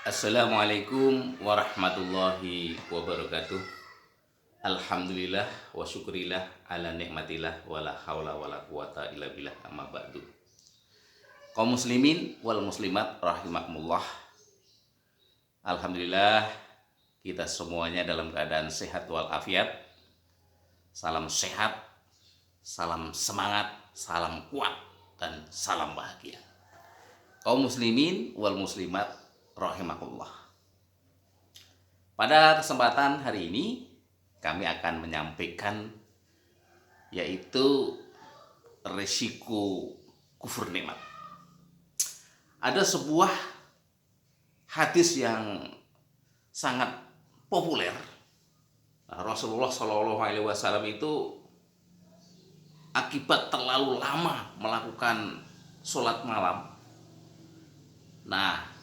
Assalamualaikum warahmatullahi wabarakatuh. Alhamdulillah wa syukurillah ala nikmatillah wala haula wala quwata illa billah amma ba'du. Kaum muslimin wal muslimat rahimakumullah. Alhamdulillah kita semuanya dalam keadaan sehat walafiat. Salam sehat, salam semangat, salam kuat dan salam bahagia. Kaum muslimin wal muslimat rahimakumullah. Pada kesempatan hari ini kami akan menyampaikan yaitu resiko kufur nikmat. Ada sebuah hadis yang sangat populer. Rasulullah Shallallahu Alaihi Wasallam itu akibat terlalu lama melakukan sholat malam. Nah,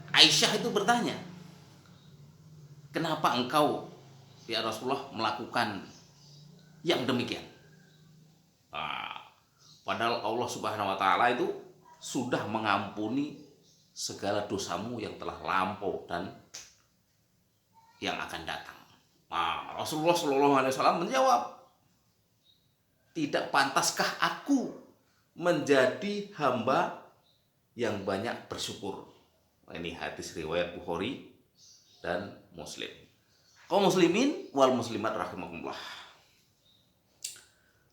Aisyah itu bertanya, kenapa engkau ya Rasulullah melakukan yang demikian? Nah, padahal Allah Subhanahu Wa Taala itu sudah mengampuni segala dosamu yang telah lampau dan yang akan datang. Nah, Rasulullah Shallallahu Alaihi Wasallam menjawab, tidak pantaskah aku menjadi hamba yang banyak bersyukur? Ini hadis riwayat Bukhari dan Muslim. Kaum muslimin wal muslimat rahimakumullah.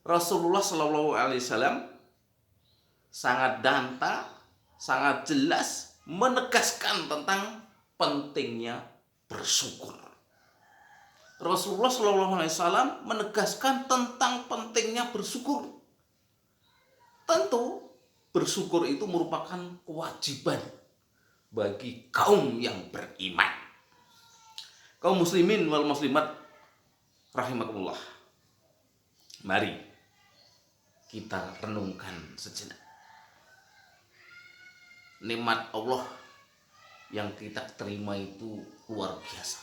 Rasulullah Shallallahu Alaihi Wasallam sangat danta, sangat jelas menegaskan tentang pentingnya bersyukur. Rasulullah Shallallahu Alaihi Wasallam menegaskan tentang pentingnya bersyukur. Tentu bersyukur itu merupakan kewajiban bagi kaum yang beriman. Kaum muslimin wal muslimat rahimakumullah. Mari kita renungkan sejenak. Nikmat Allah yang kita terima itu luar biasa.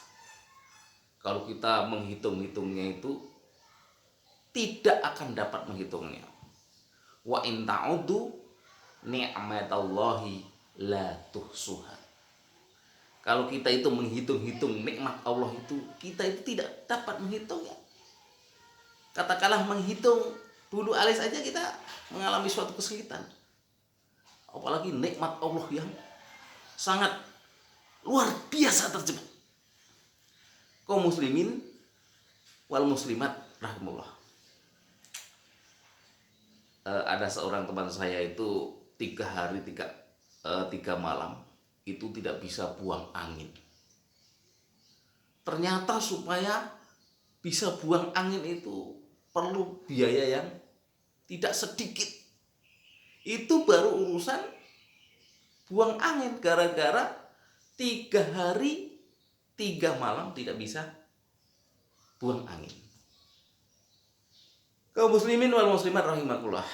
Kalau kita menghitung-hitungnya itu tidak akan dapat menghitungnya. Wa in ta'udu ni'matallahi la tuhsuha. Kalau kita itu menghitung-hitung nikmat Allah itu, kita itu tidak dapat menghitungnya. Katakanlah menghitung bulu alis saja kita mengalami suatu kesulitan. Apalagi nikmat Allah yang sangat luar biasa terjebak. Kaum muslimin wal muslimat rahimullah. Ada seorang teman saya itu 3 hari 3 malam itu tidak bisa buang angin. Ternyata supaya bisa buang angin itu perlu biaya yang tidak sedikit. Itu baru urusan buang angin gara-gara 3 hari 3 malam tidak bisa buang angin. Kaum muslimin wal muslimat rahimakumullah.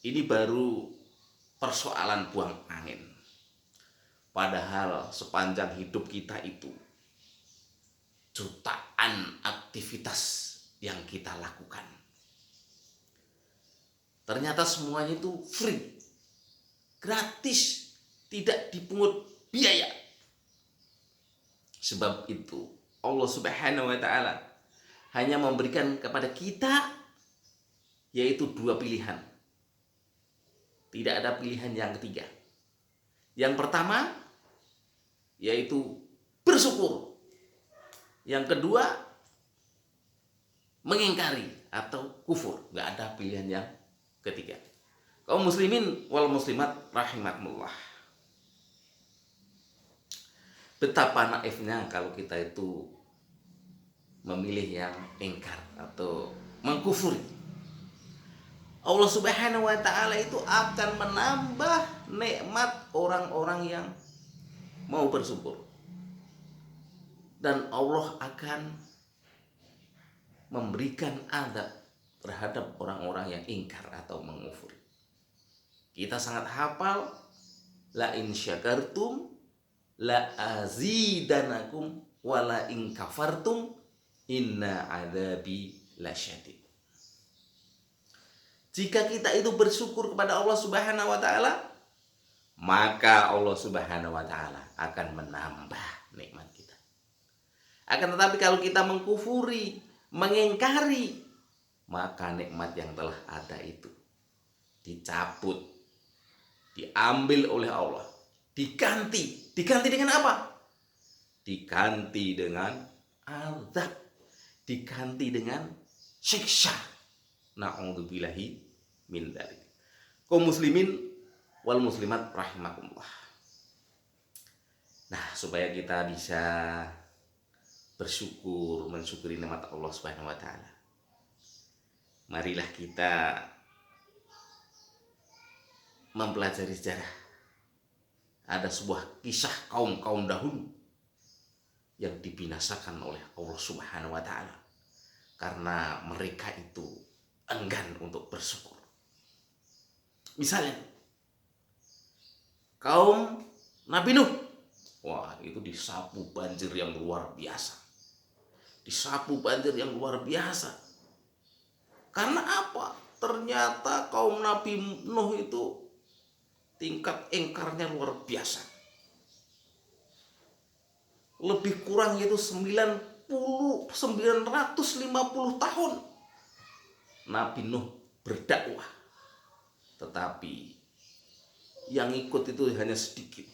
Ini baru persoalan buang angin. Padahal sepanjang hidup kita itu jutaan aktivitas yang kita lakukan. Ternyata semuanya itu free, gratis, tidak dipungut biaya. Sebab itu Allah Subhanahu wa Ta'ala hanya memberikan kepada kita yaitu 2 pilihan. Tidak ada pilihan yang ketiga. Yang pertama yaitu bersyukur. Yang kedua mengingkari atau kufur. Gak ada pilihan yang ketiga. Kaum muslimin wal muslimat rahimakumullah. Betapa naifnya kalau kita itu memilih yang ingkar atau mengkufuri. Allah Subhanahu wa Ta'ala itu akan menambah nikmat orang-orang yang mau bersyukur. Dan Allah akan memberikan azab terhadap orang-orang yang ingkar atau mengkufuri. Kita sangat hafal la in syakartum la azidanakum wa la in kafartum inna adzabi lasyadid. Jika kita itu bersyukur kepada Allah Subhanahu wa Ta'ala, maka Allah Subhanahu wa taala akan menambah nikmat kita. Akan tetapi kalau kita mengkufuri, mengingkari, maka nikmat yang telah ada itu dicabut, diambil oleh Allah, diganti dengan apa? Diganti dengan azab, diganti dengan siksa. Na'udzubillahi min dzalik. Kaum muslimin wal muslimat rahimakumullah. Nah, supaya kita bisa bersyukur, mensyukuri nikmat Allah Subhanahu wa taala, marilah kita mempelajari sejarah. Ada sebuah kisah kaum dahulu yang dibinasakan oleh Allah Subhanahu wa taala karena mereka itu enggan untuk bersyukur. Misalnya kaum Nabi Nuh. Wah, itu disapu banjir yang luar biasa. Disapu banjir yang luar biasa. Karena apa? Ternyata kaum Nabi Nuh itu tingkat ingkarnya luar biasa. Lebih kurang yaitu 950 tahun Nabi Nuh berdakwah. Tetapi yang ikut itu hanya sedikit.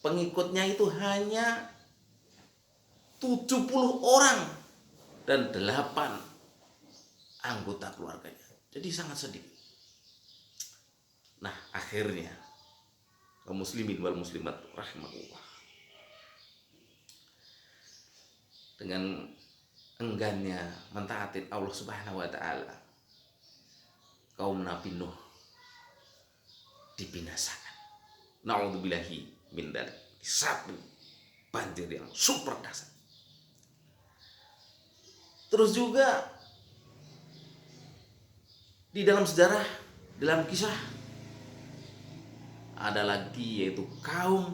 Pengikutnya itu hanya 70 orang dan 8 anggota keluarganya. Jadi sangat sedikit. Nah, akhirnya kaum muslimin wal muslimat rahimahullah, dengan enggannya mentaati Allah Subhanahu wa taala, kaum Nabi Nuh dibinasakan. Na'udzubillahi min dzalik. Disapu banjir yang super dahsyat. Terus juga di dalam sejarah, dalam kisah, ada lagi yaitu kaum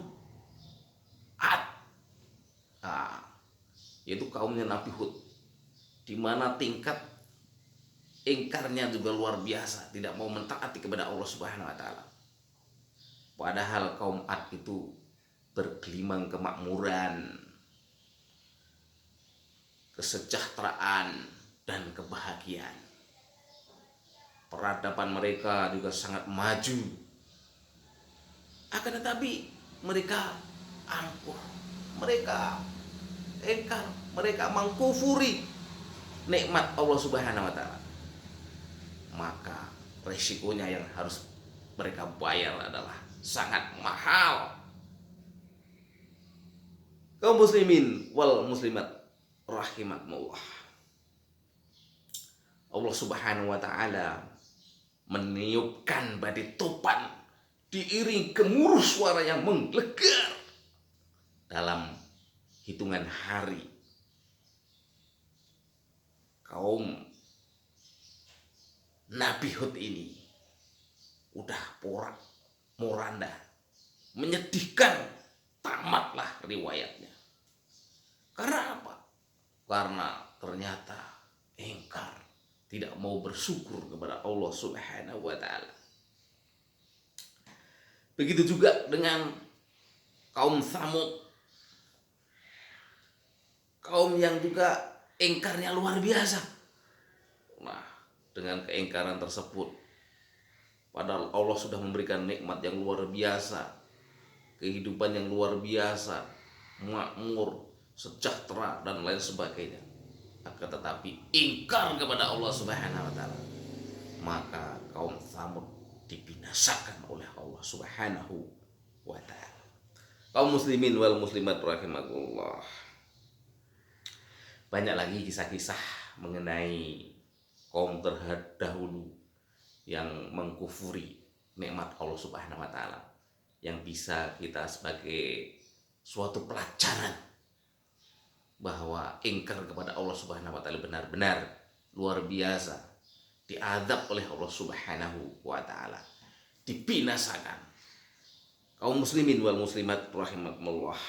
Ad. Yaitu kaumnya Nabi Hud, di mana tingkat ingkarnya juga luar biasa, tidak mau mentaati kepada Allah Subhanahu wa taala. Padahal kaum Ad itu bergelimang kemakmuran, kesejahteraan, dan kebahagiaan. Peradaban mereka juga sangat maju. Akan tetapi mereka angkuh, mereka ingkar, mereka mengkufuri nikmat Allah Subhanahu wa taala. Maka resikonya yang harus mereka bayar adalah sangat mahal. Kaum muslimin wal muslimat rahimakumullah, Allah Subhanahu wa taala meniupkan badai topan diiring gemuruh suara yang menggelegar dalam hitungan hari. Kaum Nabi Hud ini udah porak-poranda, menyedihkan, tamatlah riwayatnya. Karena apa? Karena ternyata ingkar, tidak mau bersyukur kepada Allah Subhanahu wa taala. Begitu juga dengan kaum Tsamud, kaum yang juga ingkarnya luar biasa. Nah, dengan keingkaran tersebut, padahal Allah sudah memberikan nikmat yang luar biasa, kehidupan yang luar biasa, makmur, sejahtera, dan lain sebagainya. Akan tetapi ingkar kepada Allah Subhanahu wa taala, maka kaum Tsamud dibinasakan oleh Allah Subhanahu wa taala. Kaum muslimin wal muslimat rahimakumullah, banyak lagi kisah-kisah mengenai kaum terdahulu yang mengkufuri nikmat Allah Subhanahu wa taala, yang bisa kita sebagai suatu pelajaran bahwa ingkar kepada Allah Subhanahu wa taala benar-benar luar biasa, diazab oleh Allah Subhanahu wa taala, dibinasakan. Kaum muslimin wal muslimat rahimakumullah.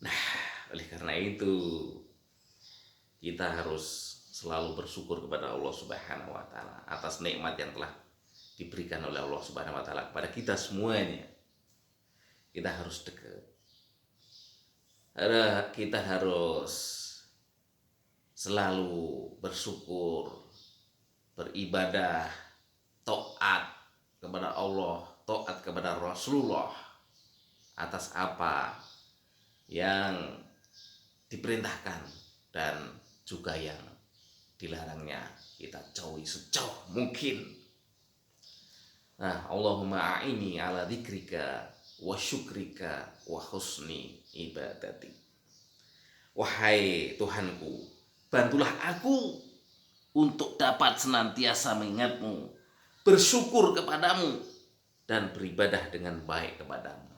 Nah, oleh karena itu kita harus selalu bersyukur kepada Allah Subhanahu wa taala atas nikmat yang telah diberikan oleh Allah Subhanahu wa taala kepada kita semuanya. Kita harus dekat. Kita harus selalu bersyukur, beribadah, taat kepada Allah, taat kepada Rasulullah atas apa yang diperintahkan dan juga yang dilarangnya kita jauhi sejauh mungkin. Nah, Allahumma a'ini ala dzikrika wa syukrika wa husni ibadati. Wahai Tuhanku, bantulah aku untuk dapat senantiasa mengingatmu, bersyukur kepadamu, dan beribadah dengan baik kepadamu.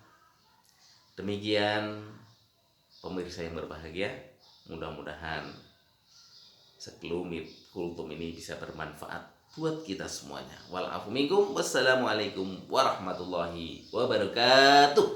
Demikian pemirsa yang berbahagia, mudah-mudahan sekelumit kultum ini bisa bermanfaat buat kita semuanya. Wal afu minkum, wassalamualaikum warahmatullahi wabarakatuh.